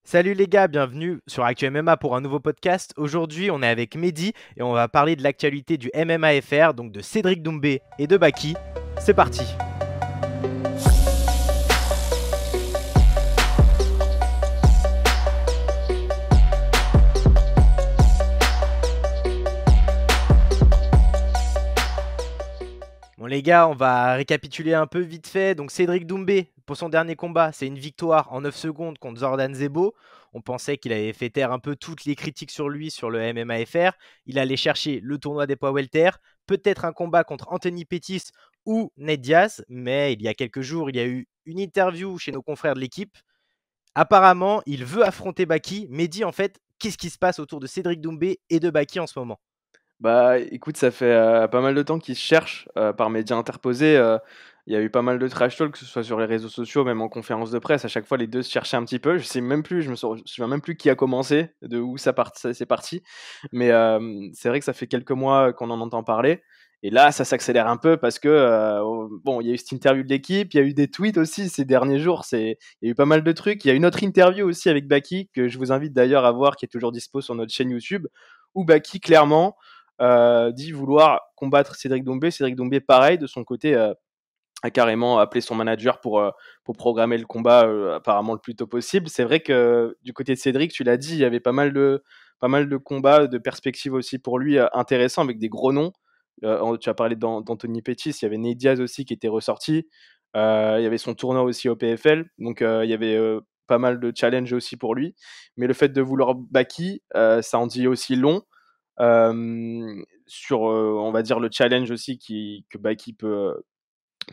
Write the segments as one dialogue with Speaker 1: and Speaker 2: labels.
Speaker 1: Salut les gars, bienvenue sur Actu MMA pour un nouveau podcast. Aujourd'hui, on est avec Mehdi et on va parler de l'actualité du MMA FR, donc de Cédric Doumbé et de Baki. C'est parti. Bon les gars, on va récapituler un peu vite fait. Donc Cédric Doumbé, pour son dernier combat, c'est une victoire en 9 secondes contre Zordan Zebo. On pensait qu'il avait fait taire un peu toutes les critiques sur lui sur le MMA FR. Il allait chercher le tournoi des poids welter, peut-être un combat contre Anthony Pettis ou Ned Diaz. Mais il y a quelques jours, il y a eu une interview chez nos confrères de l'équipe. Apparemment, il veut affronter Baki. Mehdi, en fait, qu'est-ce qui se passe autour de Cédric Doumbé et de Baki en ce moment?
Speaker 2: Bah, écoute, ça fait, pas mal de temps qu'ils se cherchent, par médias interposés, il y a eu pas mal de trash talk, que ce soit sur les réseaux sociaux, même en conférence de presse. À chaque fois, les 2 se cherchaient un petit peu. Je me souviens même plus qui a commencé, de où ça c'est parti. Mais, c'est vrai que ça fait quelques mois qu'on en entend parler et là, ça s'accélère un peu parce que, bon, il y a eu cette interview de l'équipe, il y a eu des tweets aussi ces derniers jours, il y a eu pas mal de trucs. Il y a une autre interview aussi avec Baki, que je vous invite d'ailleurs à voir, qui est toujours dispo sur notre chaîne YouTube, où Baki clairement dit vouloir combattre Cédric Doumbé. Cédric Doumbé, pareil, de son côté, a carrément appelé son manager pour programmer le combat apparemment le plus tôt possible. C'est vrai que du côté de Cédric, tu l'as dit, il y avait pas mal de combats, de perspectives aussi pour lui intéressants avec des gros noms. Tu as parlé d'Anthony Pettis, il y avait Nate Diaz aussi qui était ressorti. Il y avait son tournoi aussi au PFL, donc il y avait pas mal de challenges aussi pour lui. Mais le fait de vouloir Baki, ça en dit aussi long. Sur, on va dire, le challenge aussi que Baki peut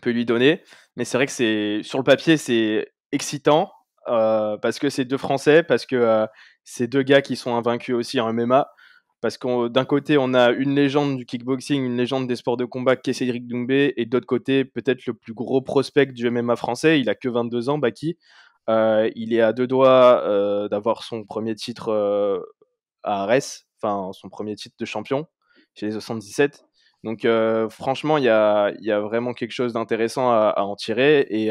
Speaker 2: lui donner. Mais c'est vrai que sur le papier, c'est excitant parce que c'est deux Français, parce que c'est deux gars qui sont invaincus aussi en MMA. Parce que d'un côté, on a une légende du kickboxing, une légende des sports de combat qui est Cédric Doumbé, et d'autre côté, peut-être le plus gros prospect du MMA français. Il a que 22 ans, Baki. Il est à deux doigts d'avoir son premier titre à Arès, enfin son premier titre de champion chez les 77. Donc franchement, il y a vraiment quelque chose d'intéressant à en tirer et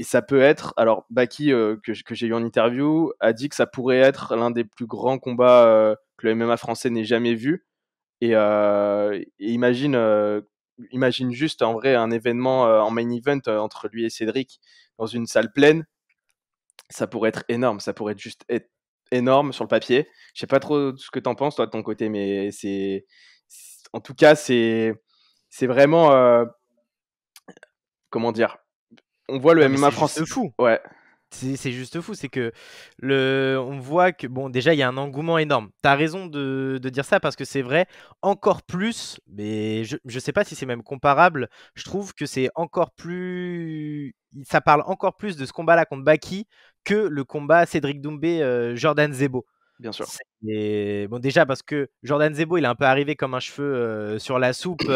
Speaker 2: ça peut être. Alors Baki, que j'ai eu en interview, a dit que ça pourrait être l'un des plus grands combats que le MMA français n'ait jamais vu. Et imagine juste en vrai un événement en main event entre lui et Cédric dans une salle pleine. Ça pourrait être énorme, ça pourrait juste être énorme sur le papier. Je sais pas trop ce que tu en penses toi de ton côté, mais en tout cas, c'est vraiment, comment dire? On voit le
Speaker 1: Non mais
Speaker 2: MMA
Speaker 1: c'est juste
Speaker 2: français.
Speaker 1: fou.
Speaker 2: Ouais,
Speaker 1: C'est juste fou, c'est que on voit que, bon, déjà, il y a un engouement énorme. Tu as raison de dire ça parce que c'est vrai, encore plus, mais je ne sais pas si c'est même comparable. Je trouve que c'est encore plus. Ça parle encore plus de ce combat-là contre Baki que le combat Cédric Doumbé, Jordan Zebo.
Speaker 2: bien sûr.
Speaker 1: Bon, déjà parce que Jordan Zebo, il est un peu arrivé comme un cheveu sur la soupe.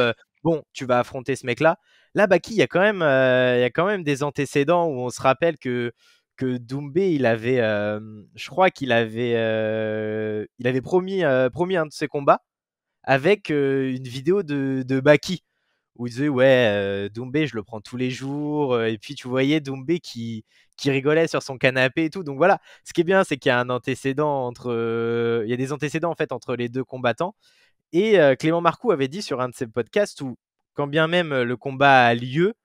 Speaker 1: Bon, tu vas affronter ce mec-là. Là, Baki, il y a quand même des antécédents où on se rappelle que Doumbé, je crois il avait promis un de ses combats avec une vidéo de Baki où il disait ouais, Doumbé, je le prends tous les jours. Et puis tu voyais Doumbé qui rigolait sur son canapé et tout. Donc voilà, ce qui est bien, c'est qu'il y a un antécédent il y a des antécédents en fait entre les deux combattants. Et Clément Marcoux avait dit sur un de ses podcasts où quand bien même le combat a lieu,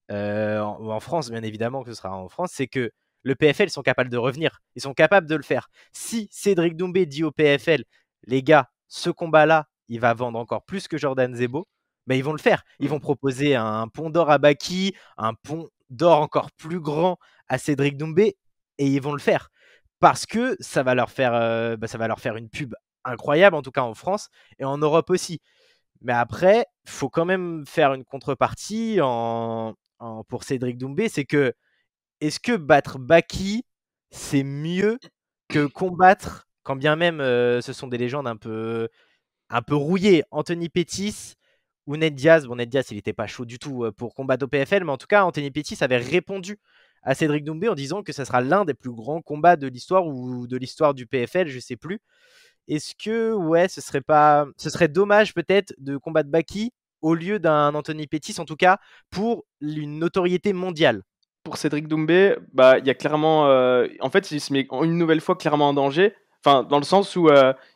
Speaker 1: en France, bien évidemment que ce sera en France, c'est que le PFL sont capables de revenir. Ils sont capables de le faire. Si Cédric Doumbé dit au PFL, les gars, ce combat-là, il va vendre encore plus que Jordan Zebo, ben ils vont le faire. Ils
Speaker 2: Mm.
Speaker 1: vont proposer un pont d'or à Baki, un pont d'or encore plus grand à Cédric Doumbé, et ils vont le faire. Parce que ça va leur faire une pub incroyable, en tout cas en France, et en Europe aussi. Mais après, il faut quand même faire une contrepartie pour Cédric Doumbé, c'est que est-ce que battre Baki, c'est mieux que combattre, quand bien même ce sont des légendes un peu rouillées, Anthony Pettis ou Ned Diaz. Bon, Ned Diaz, il n'était pas chaud du tout pour combattre au PFL, mais en tout cas, Anthony Pettis avait répondu à Cédric Doumbé en disant que ça sera l'un des plus grands combats de l'histoire ou de l'histoire du PFL, je sais plus. Est-ce que, ouais, ce serait dommage peut-être de combattre Baki au lieu d'un Anthony Pettis, en tout cas pour une notoriété mondiale?
Speaker 2: pour Cédric Doumbé, bah, il y a clairement, en fait, il se met une nouvelle fois clairement en danger. Enfin, dans le sens où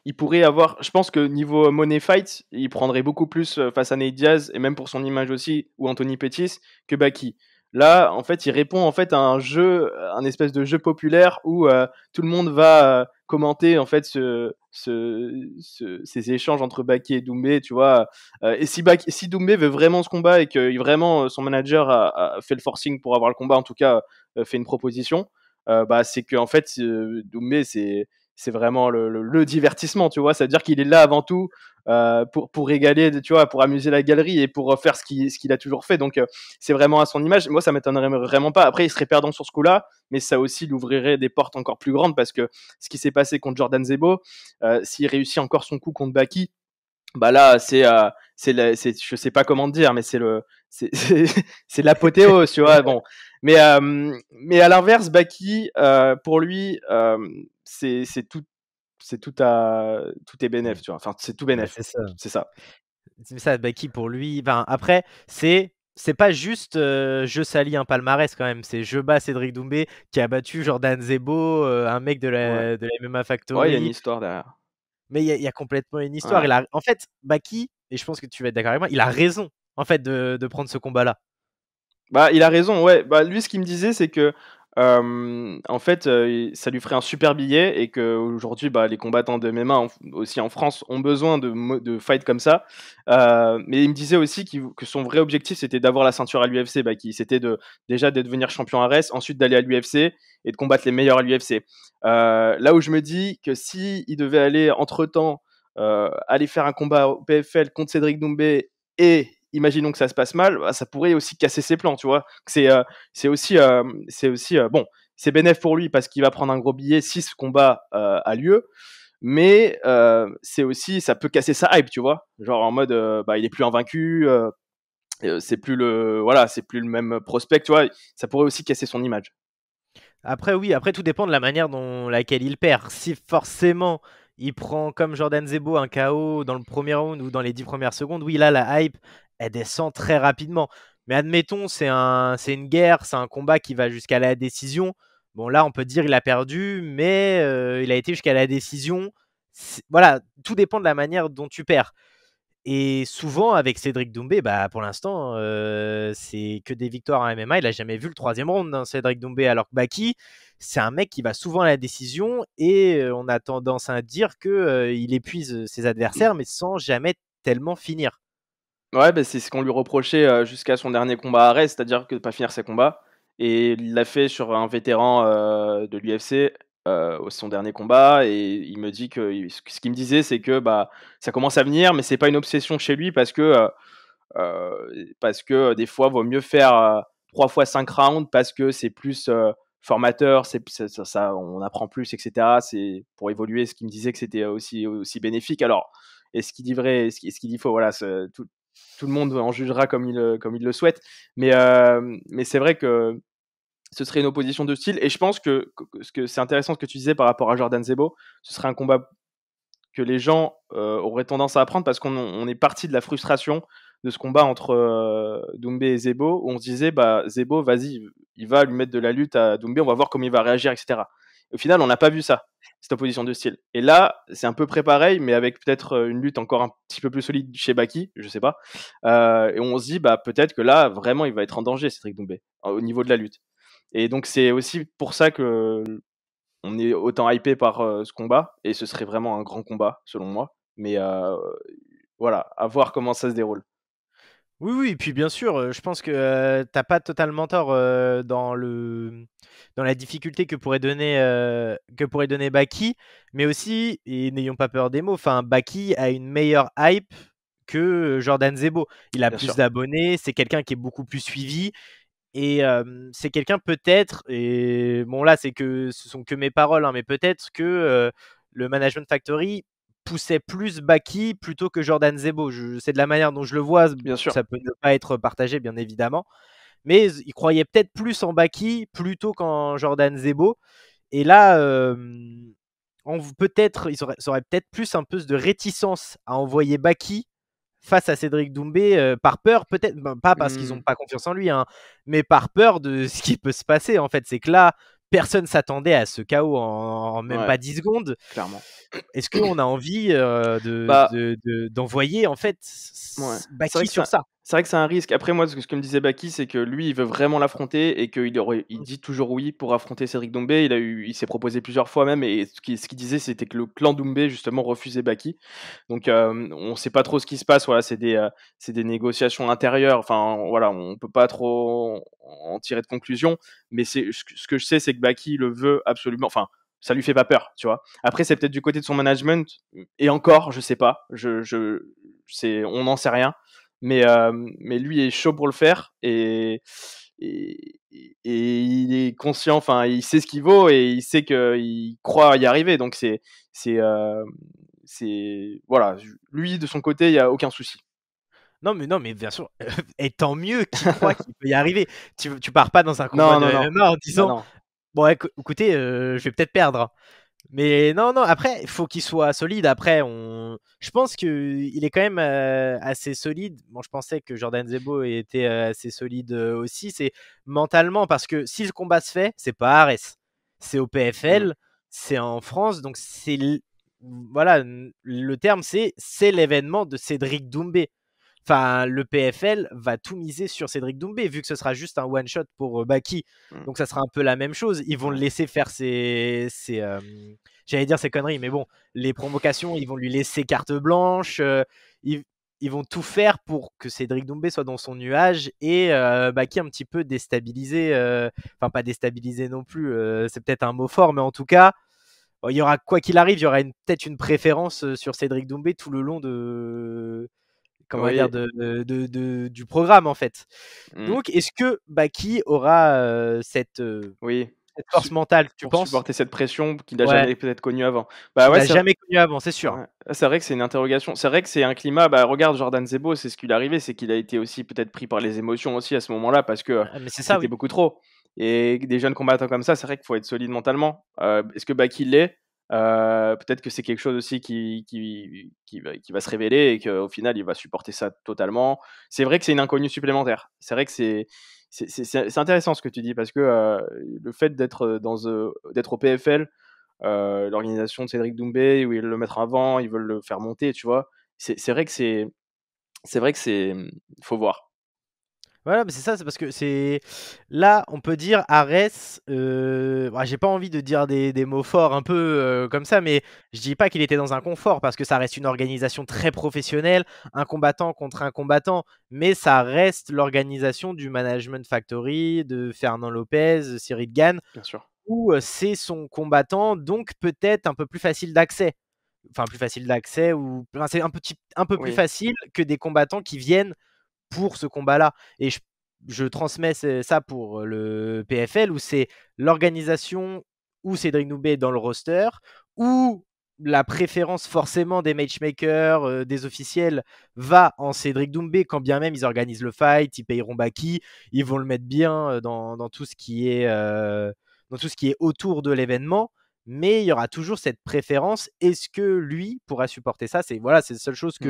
Speaker 2: il pourrait avoir, je pense que niveau money fight, il prendrait beaucoup plus face à Nate Diaz et même pour son image aussi ou Anthony Pettis que Baki. Là, en fait, il répond en fait à un jeu, un espèce de jeu populaire où tout le monde va commenter en fait ces échanges entre Baki et Doumbé, tu vois. Et si Doumbé veut vraiment ce combat et que vraiment son manager a fait le forcing pour avoir le combat, en tout cas fait une proposition, bah, c'est que en fait Doumbé c'est vraiment le divertissement, tu vois. C'est-à-dire qu'il est là avant tout pour régaler, tu vois, pour amuser la galerie et pour faire ce qu'il a toujours fait. Donc c'est vraiment à son image. Moi, ça m'étonnerait vraiment pas. Après, il serait perdant sur ce coup-là, mais ça aussi l'ouvrirait des portes encore plus grandes parce que ce qui s'est passé contre Jordan Zebo, s'il réussit encore son coup contre Baki, bah là, je sais pas comment te dire, mais c'est l'apothéose, tu vois. Bon, mais à l'inverse, Baki, pour lui, c'est tout est bénéf, tu vois. Enfin, c'est tout
Speaker 1: Bah,
Speaker 2: bénéf.
Speaker 1: c'est ça.
Speaker 2: C'est ça.
Speaker 1: C'est ça, Baki pour lui. Ben, après, c'est pas juste je salis un palmarès quand même. C'est je bats Cédric Doumbé qui a battu Jordan Zebo, un mec
Speaker 2: Ouais.
Speaker 1: de la MMA
Speaker 2: Ouais, il y a une
Speaker 1: Factory.
Speaker 2: histoire derrière.
Speaker 1: Mais il y a complètement une histoire.
Speaker 2: Ouais.
Speaker 1: En fait, Baki, et je pense que tu vas être d'accord avec moi, il a raison en fait de prendre ce combat-là.
Speaker 2: Bah, il a raison, ouais. Bah, lui, ce qu'il me disait, c'est que, en fait, ça lui ferait un super billet et qu'aujourd'hui, bah, les combattants de MMA aussi en France ont besoin de fights comme ça. Mais il me disait aussi que son vrai objectif, c'était d'avoir la ceinture à l'UFC, bah, c'était déjà de devenir champion à RES, ensuite d'aller à l'UFC et de combattre les meilleurs à l'UFC. Là où je me dis que si il devait aller entre-temps, aller faire un combat au PFL contre Cédric Doumbé et imaginons que ça se passe mal, bah, ça pourrait aussi casser ses plans, tu vois. C'est aussi bon, c'est bénéf pour lui parce qu'il va prendre un gros billet si ce combat a lieu, mais c'est aussi, ça peut casser sa hype, tu vois. Genre en mode, bah, il est plus invaincu, c'est plus voilà, c'est plus le même prospect, tu vois. Ça pourrait aussi casser son image.
Speaker 1: Après, oui, après tout dépend de la manière dont laquelle il perd. Si forcément il prend comme Jordan Zebo un KO dans le premier round ou dans les 10 premières secondes, oui, là, la hype, elle descend très rapidement. Mais admettons, c'est une guerre, c'est un combat qui va jusqu'à la décision. Bon, là, on peut dire il a perdu, mais il a été jusqu'à la décision. Voilà, tout dépend de la manière dont tu perds. Et souvent, avec Cédric Doumbé, bah, pour l'instant, c'est que des victoires en MMA. Il n'a jamais vu le troisième round, hein, Cédric Doumbé. Alors que Baki, c'est un mec qui va souvent à la décision et on a tendance à dire qu'il épuise ses adversaires, mais sans jamais tellement finir.
Speaker 2: Ouais, bah, c'est ce qu'on lui reprochait jusqu'à son dernier combat à Arès, c'est-à-dire que de pas finir ses combats. Et il l'a fait sur un vétéran de l'UFC, son dernier combat. Et il me dit que ce qu'il me disait, c'est que bah, ça commence à venir, mais c'est pas une obsession chez lui parce que des fois, vaut mieux faire 3 fois 5 rounds parce que c'est plus formateur, on apprend plus, etc. C'est pour évoluer. Ce qu'il me disait que c'était aussi bénéfique. Alors, est-ce qu'il dit vrai, est-ce qu'il dit faux? Voilà, tout le monde en jugera comme il le souhaite. Mais c'est vrai que ce serait une opposition de style. Et je pense que c'est intéressant ce que tu disais par rapport à Jordan Zebo. Ce serait un combat que les gens auraient tendance à apprendre parce qu'on est parti de la frustration de ce combat entre Doumbé et Zebo où on se disait bah Zebo vas-y il va lui mettre de la lutte à Doumbé, on va voir comment il va réagir, etc. Au final on n'a pas vu ça, cette opposition de style, et là c'est un peu près pareil mais avec peut-être une lutte encore un petit peu plus solide chez Baki, je sais pas, et on se dit bah peut-être que là vraiment il va être en danger Cédric Doumbé au niveau de la lutte. Et donc c'est aussi pour ça que on est autant hypé par ce combat, et ce serait vraiment un grand combat selon moi. Mais voilà, à voir comment ça se déroule.
Speaker 1: Oui, oui, et puis bien sûr, je pense que tu pas totalement tort dans la difficulté que pourrait donner Baki, mais aussi, et n'ayons pas peur des mots, enfin, Baki a une meilleure hype que Jordan Zebo. Il a
Speaker 2: Bien
Speaker 1: plus
Speaker 2: sûr.
Speaker 1: d'abonnés, c'est quelqu'un qui est beaucoup plus suivi. Et c'est quelqu'un peut-être, et bon là ce sont que mes paroles, hein, mais peut-être que le Management Factory poussait plus Baki plutôt que Jordan Zebo. C'est de la manière dont je le vois,
Speaker 2: Bien sûr.
Speaker 1: ça peut ne pas être partagé bien évidemment, mais il croyait peut-être plus en Baki plutôt qu'en Jordan Zebo. Et là, peut-être, ça aurait peut-être plus un peu de réticence à envoyer Baki face à Cédric Doumbé par peur, peut-être, pas parce qu'ils n'ont
Speaker 2: Mmh.
Speaker 1: pas confiance en lui, hein, mais par peur de ce qui peut se passer. En fait, c'est que là, personne s'attendait à ce chaos en même
Speaker 2: Ouais,
Speaker 1: pas 10 secondes.
Speaker 2: clairement.
Speaker 1: Est-ce qu'on a envie
Speaker 2: Bah,
Speaker 1: d'envoyer en fait
Speaker 2: ouais, c'est vrai
Speaker 1: Baki
Speaker 2: que
Speaker 1: sur ça?
Speaker 2: c'est vrai que c'est un risque. Après moi, ce que me disait Baki, c'est que lui, il veut vraiment l'affronter et il
Speaker 1: Mmh.
Speaker 2: dit toujours oui pour affronter Cédric Doumbé. Il s'est proposé plusieurs fois même et ce qu'il disait, c'était que le clan Doumbé justement refusait Baki. Donc on sait pas trop ce qui se passe, voilà, c'est des négociations intérieures, enfin voilà, on peut pas trop en tirer de conclusion, mais c'est ce que je sais, c'est que Baki le veut absolument, enfin, ça lui fait pas peur, tu vois? Après c'est peut-être du côté de son management et encore, je sais pas, on n'en sait rien, mais lui est chaud pour le faire et il est conscient, enfin, il sait ce qu'il vaut et il sait qu'il croit y arriver, donc c'est, voilà, lui de son côté, il y a aucun souci.
Speaker 1: Non, mais bien sûr, et tant mieux qu'il croit qu'il peut y arriver. Tu pars pas dans un combat
Speaker 2: Non,
Speaker 1: de
Speaker 2: non, non.
Speaker 1: MMA en
Speaker 2: Bah,
Speaker 1: disant:
Speaker 2: non.
Speaker 1: «Bon écoutez, je vais peut-être perdre, hein». Mais non, non, après, il faut qu'il soit solide. Après, je pense qu'il est quand même assez solide. Bon, je pensais que Jordan Zebo était assez solide aussi. C'est mentalement, parce que si le combat se fait, c'est pas à Arès, c'est au
Speaker 2: Mmh.
Speaker 1: PFL, c'est en France. Donc, voilà, le terme, c'est l'événement de Cédric Doumbé. Enfin, le PFL va tout miser sur Cédric Doumbé, vu que ce sera juste un one-shot pour Baki.
Speaker 2: Mmh.
Speaker 1: Donc, ça sera un peu la même chose. Ils vont le
Speaker 2: Ouais.
Speaker 1: laisser faire j'allais dire ses conneries, mais bon, les provocations, ils vont lui laisser carte blanche. Ils, ils vont tout faire pour que Cédric Doumbé soit dans son nuage et Baki un petit peu déstabilisé. Enfin, pas déstabilisé non plus, c'est peut-être un mot fort, mais en tout cas, bon, il y aura, quoi qu'il arrive, il y aura peut-être une préférence sur Cédric Doumbé tout le long comment dire,
Speaker 2: Oui.
Speaker 1: du programme en fait.
Speaker 2: Mmh.
Speaker 1: Donc, est-ce que Baki aura
Speaker 2: Oui.
Speaker 1: cette force
Speaker 2: Su
Speaker 1: mentale, tu
Speaker 2: pour
Speaker 1: penses?
Speaker 2: supporter cette pression qu'il a
Speaker 1: Ouais,
Speaker 2: jamais peut-être connue avant. Bah,
Speaker 1: qu'il
Speaker 2: ouais,
Speaker 1: a jamais connu avant, c'est sûr.
Speaker 2: ouais, c'est vrai que c'est une interrogation. C'est vrai que c'est un climat, bah, regarde Jordan Zebo, c'est ce qui lui est arrivé, c'est qu'il a été aussi peut-être pris par les émotions aussi à ce moment-là parce que,
Speaker 1: Mais c'est ça,
Speaker 2: c'était
Speaker 1: oui.
Speaker 2: beaucoup trop et des jeunes combattants comme ça, c'est vrai qu'il faut être solide mentalement. Est-ce que Baki l'est? Peut-être que c'est quelque chose aussi qui va se révéler et qu'au final, il va supporter ça totalement. C'est vrai que c'est une inconnue supplémentaire. C'est vrai que c'est intéressant ce que tu dis parce que, le fait d'être au PFL, l'organisation de Cédric Doumbé où ils veulent le mettre avant, ils veulent le faire monter, tu vois? C'est vrai que faut voir.
Speaker 1: Voilà, mais c'est ça, c'est parce que là, on peut dire Arès, j'ai pas envie de dire des mots forts un peu, comme ça, mais je dis pas qu'il était dans un confort parce que ça reste une organisation très professionnelle, un combattant contre un combattant, mais ça reste l'organisation du Management Factory, de Fernand Lopez, Cyril Gane,
Speaker 2: Bien sûr.
Speaker 1: où, c'est son combattant, donc peut-être un peu plus facile d'accès. Enfin plus facile d'accès ou enfin, c'est un peu plus
Speaker 2: Oui,
Speaker 1: facile que des combattants qui viennent pour ce combat-là. Et je transmets ça pour le PFL, où c'est l'organisation où Cédric Doumbé est dans le roster, où la préférence forcément des matchmakers, des officiels, va en Cédric Doumbé, quand bien même ils organisent le fight, ils payeront Baki, ils vont le mettre bien dans tout ce qui est, dans tout ce qui est autour de l'événement. Mais il y aura toujours cette préférence. Est-ce que lui pourra supporter ça? C'est voilà, c'est la seule chose
Speaker 2: mmh,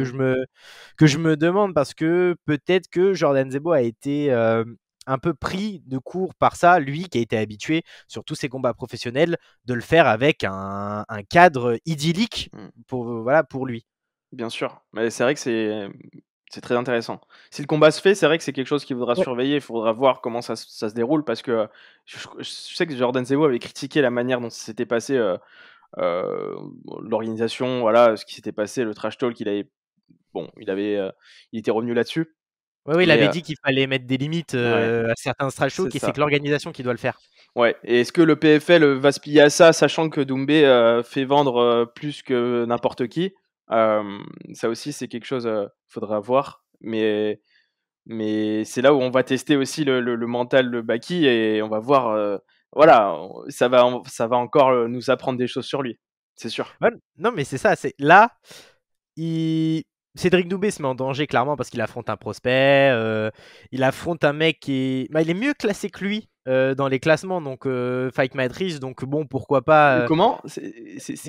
Speaker 1: que je me demande, parce que peut-être que Jordan Zebo a été un peu pris de court par ça, lui qui a été habitué sur tous ses combats professionnels de le faire avec un cadre idyllique
Speaker 2: mmh,
Speaker 1: voilà, pour lui.
Speaker 2: bien sûr. Mais c'est vrai que c'est très intéressant. Si le combat se fait, c'est vrai que c'est quelque chose qu'il faudra
Speaker 1: Ouais.
Speaker 2: surveiller, il faudra voir comment ça se déroule parce que, je sais que Jordan Zebo avait critiqué la manière dont ça s'était passé, heu, l'organisation, voilà, ce qui s'était passé, le trash talk, il était revenu là-dessus,
Speaker 1: Ouais, oui, il
Speaker 2: mais
Speaker 1: avait dit qu'il fallait mettre des limites
Speaker 2: ouais,
Speaker 1: à certains trash
Speaker 2: c'est
Speaker 1: talk, et c'est
Speaker 2: ça.
Speaker 1: que l'organisation qui doit le faire.
Speaker 2: Ouais, et est-ce que le PFL, va se plier à ça, sachant que Doumbé, fait vendre, plus que n'importe qui? Ça aussi, c'est quelque chose, faudra voir, mais c'est là où on va tester aussi le mental de Baki et on va voir, voilà, ça va encore, nous apprendre des choses sur lui, c'est sûr.
Speaker 1: Ouais, non, mais c'est ça, c'est là, il Cédric Doumbé se met en danger clairement parce qu'il affronte un prospect, il affronte un mec il est mieux classé que lui, dans les classements, donc Fight Matrix, donc bon, pourquoi pas.
Speaker 2: Comment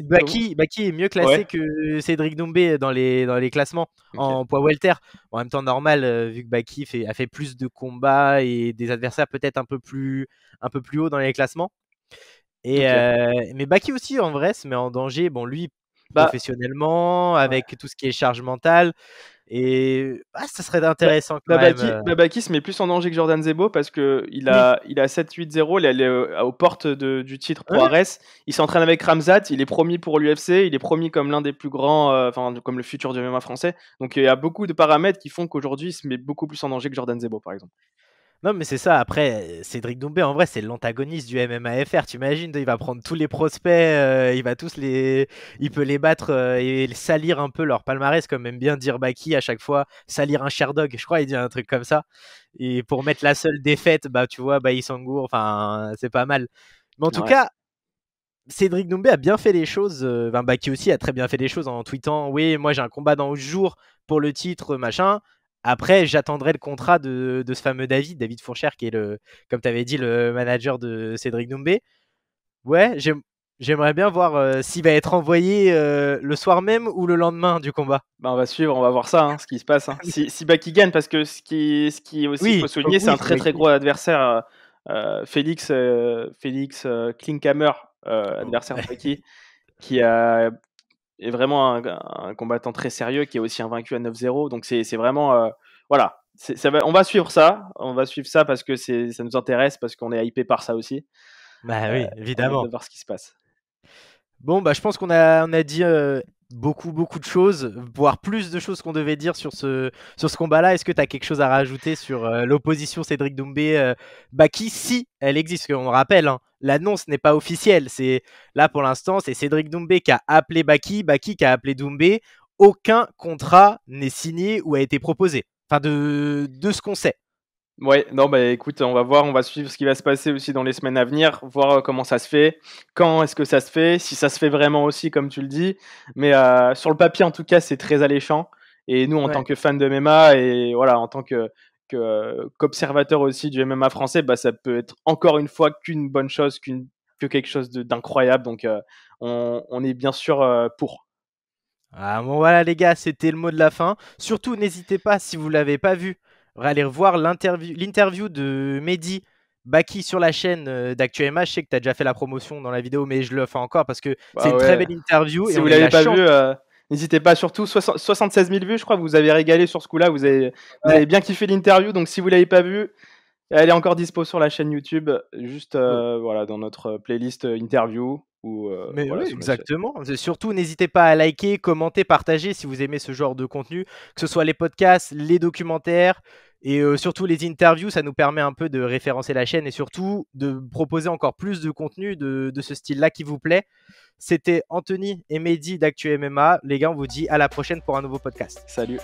Speaker 1: Baki est mieux classé
Speaker 2: Ouais.
Speaker 1: que Cédric Doumbé dans les classements en poids welter. En même temps, normal, vu que Baki a fait plus de combats et des adversaires peut-être un peu plus haut dans les classements. Mais Baki aussi, en vrai, se met en danger. Bon, lui, professionnellement, avec tout ce qui est charge mentale. Et ça serait intéressant quand même.
Speaker 2: Baki se met plus en danger que Jordan Zebo parce qu'il a 7-8-0, il est allé aux portes du titre pour Ares. Il s'entraîne avec Ramzat, il est promis pour l'UFC, il est promis comme l'un des plus grands, comme le futur du MMA français. Donc il y a beaucoup de paramètres qui font qu'aujourd'hui il se met beaucoup plus en danger que Jordan Zebo par exemple.
Speaker 1: Non, mais c'est ça. Après, Cédric Doumbé, en vrai, c'est l'antagoniste du MMA FR. T'imagines, il va prendre tous les prospects, il peut les battre et salir un peu leur palmarès, comme aime bien dire Baki à chaque fois, salir un Sherdog. Je crois il dit un truc comme ça. Et pour mettre la seule défaite, tu vois, Bayi Sangour, enfin, c'est pas mal. Mais en tout cas, Cédric Doumbé a bien fait les choses. Baki aussi a très bien fait les choses en tweetant, oui, moi j'ai un combat dans 11 jours pour le titre, machin. Après, j'attendrai le contrat de ce fameux David Fourchère, qui est, comme tu avais dit, le manager de Cédric Doumbé. Ouais, j'aimerais bien voir s'il va être envoyé le soir même ou le lendemain du combat.
Speaker 2: On va suivre, on va voir ça, ce qui se passe. Si Baki gagne, parce que ce qui aussi faut souligner, c'est un très très gros adversaire, Félix Klinkhammer, adversaire de Baki, qui est vraiment un combattant très sérieux, qui est aussi invaincu à 9-0. Donc c'est vraiment voilà, on va suivre ça, parce que ça nous intéresse, parce qu'on est hypé par ça aussi.
Speaker 1: Bah oui, évidemment.
Speaker 2: On va voir ce qui se passe.
Speaker 1: Bon, je pense qu'on a dit beaucoup de choses, voire plus de choses qu'on devait dire sur ce combat-là. Est-ce que tu as quelque chose à rajouter sur l'opposition Cédric Doumbé-Baki, si elle existe? Parce qu'on rappelle, l'annonce n'est pas officielle. Là, pour l'instant, c'est Cédric Doumbé qui a appelé Baki qui a appelé Doumbé. Aucun contrat n'est signé ou a été proposé. Enfin, de ce qu'on sait.
Speaker 2: Ouais, non, écoute, on va voir, on va suivre ce qui va se passer aussi dans les semaines à venir, voir comment ça se fait, quand est-ce que ça se fait, si ça se fait vraiment aussi, comme tu le dis. Mais sur le papier, en tout cas, c'est très alléchant. Et nous, en tant que fans de MMA et voilà, en tant qu'observateur aussi du MMA français, ça peut être encore une fois qu'une bonne chose, que quelque chose d'incroyable. Donc, on est bien sûr pour.
Speaker 1: Bon, voilà, les gars, c'était le mot de la fin. Surtout, n'hésitez pas, si vous ne l'avez pas vu, aller revoir l'interview de Mehdi Baki sur la chaîne d'ActuMH. Je sais que tu as déjà fait la promotion dans la vidéo, mais je le fais encore parce que c'est une très belle interview.
Speaker 2: Si vous ne l'avez pas vu, n'hésitez pas, surtout 76 000 vues, je crois que vous avez régalé sur ce coup-là. Vous avez bien kiffé l'interview. Donc si vous ne l'avez pas vu, elle est encore dispo sur la chaîne YouTube, juste voilà, dans notre playlist interview.
Speaker 1: Mais oui, exactement. Surtout, n'hésitez pas à liker, commenter, partager si vous aimez ce genre de contenu, que ce soit les podcasts, les documentaires et surtout les interviews. Ça nous permet un peu de référencer la chaîne et surtout de proposer encore plus de contenu de ce style-là qui vous plaît. C'était Anthony et Mehdi d'Actu MMA. Les gars, on vous dit à la prochaine pour un nouveau podcast.
Speaker 2: Salut.